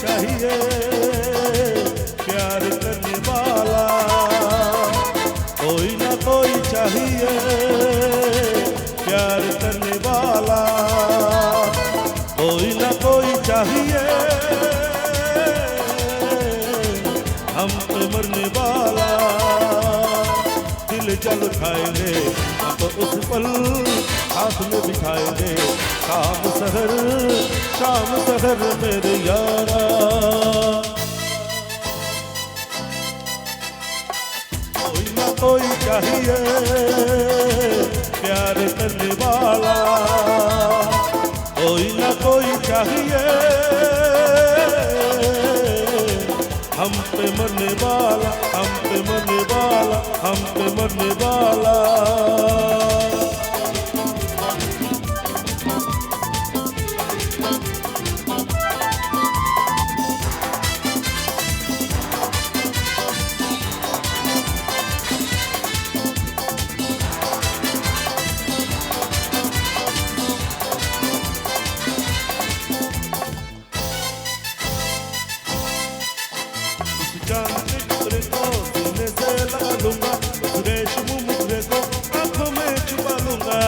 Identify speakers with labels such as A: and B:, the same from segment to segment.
A: चाहिए प्यार करने वाला, कोई ना कोई चाहिए प्यार करने वाला, कोई ना कोई चाहिए हम पे मरने वाला। दिल जल खाएंगे अब उस पल हाथ में बिठाएंगे, शाम सहर मेरे यारा। कोई ना कोई चाहिए प्यार करने वाला, कोई ना कोई चाहिए हम पे मरने वाला, हम पे मरने वाला, हम पे मरने वाला। चांद के टुकड़े को सीने से लगा लूंगा, रेशमी मुखड़े को आंखों में छुपा लूंगा।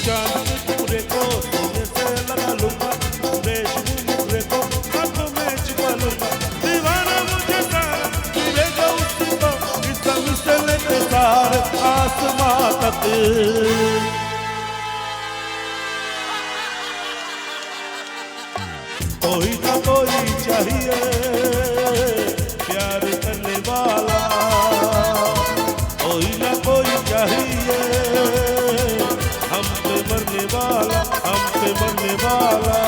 A: चांद के टुकड़े को सीने से लगा लूंगा, रेशमी मुखड़े को आंखों में छुपा लूंगा। दीवाना मुझे सारा मिलेगा उसको, किस्म से लेके सारे आसमां तक। कोई ना कोई चाहिए प्यार करने वाला, कोई ना कोई चाहिए हम पे मरने वाला, हम पे मरने वाला।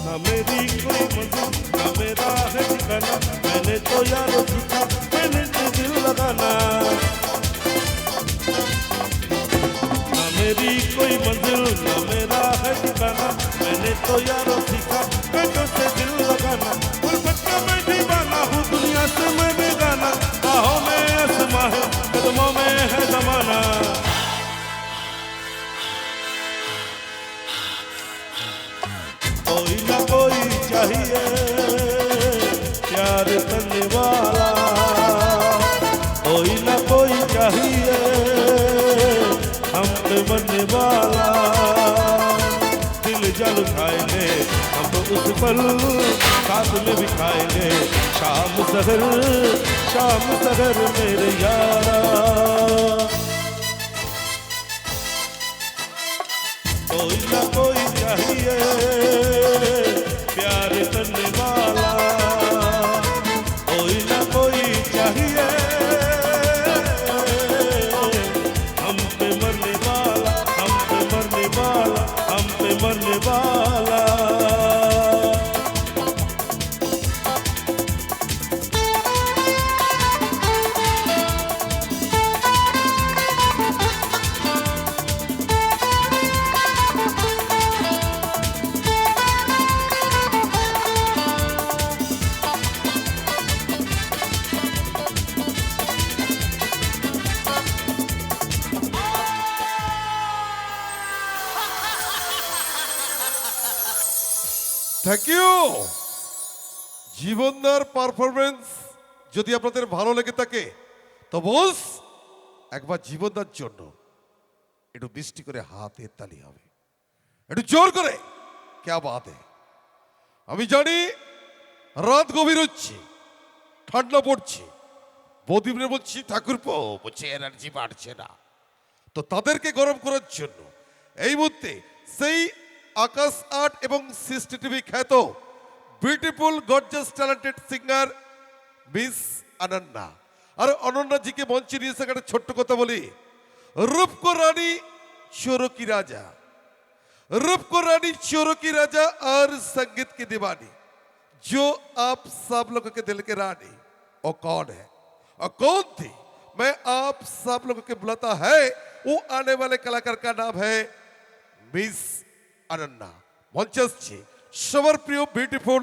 A: ना मेरी कोई मंजिल ना मेरा है ठिकाना, मैंने तो यारो सीखा मैंने तो दिल लगाना। ना मेरी कोई मंजिल ना मेरा है ठिकाना, मैंने तो यारो सीखा मैंने से दिल लगाना। गुलबत का मैं दीवाना हूँ, दुनिया से मैं बेगाना, बाहों में आसमां है कदमों में है जमाना। कोई ना कोई चाहिए प्यार करने वाला, कोई ना कोई चाहिए हम पे मरने वाला। दिल जल खाएंगे हम तो उस पल साथ में बिठाएंगे, शाम सहर मेरे यारा। कोई ना कोई चाहिए प्यार करने वाला, कोई ना कोई चाहिए हम पे मरने वाला, हम पे मरने वाला, हम पे मरने वाला।
B: Thank you. জীবনদার পারফরমেন্স যদি আপনাদের ভালো লেগে থাকে তো বস একবার জীবনদার জন্য একটু বৃষ্টি করে হাতে তালি হবে, একটু জোর করে কে বাত है। আমি জানি রাত গভীর হচ্ছে, ঠান্ডা পড়ছে, বৌদিমরে বলছি ঠাকুরপো বলছে এনার্জি বাড়ছে না, তো তাদেরকে গরম করার জন্য এই মুহূর্তে সেই আকাশ আর্ট এবং সিসিটিভি খ্যাত beautiful gorgeous talented singer miss Ananya আর অনন্যাজিকে মঞ্চে নিয়ে এসে একটা ছোট্ট কথা বলি। रूप को रानी चोरों की राजा, रूप को रानी चोरों की राजा और संगीत की दीवानी, जो आप सब लोगों के दिल के रानी, और कौन है और कौन थी? मैं आप सब लोगों के बुलाता है, वो आने वाले कलाकार का नाम है मिस अनन्या। मंचस्थ सबर प्रिय ब्यूटीफुल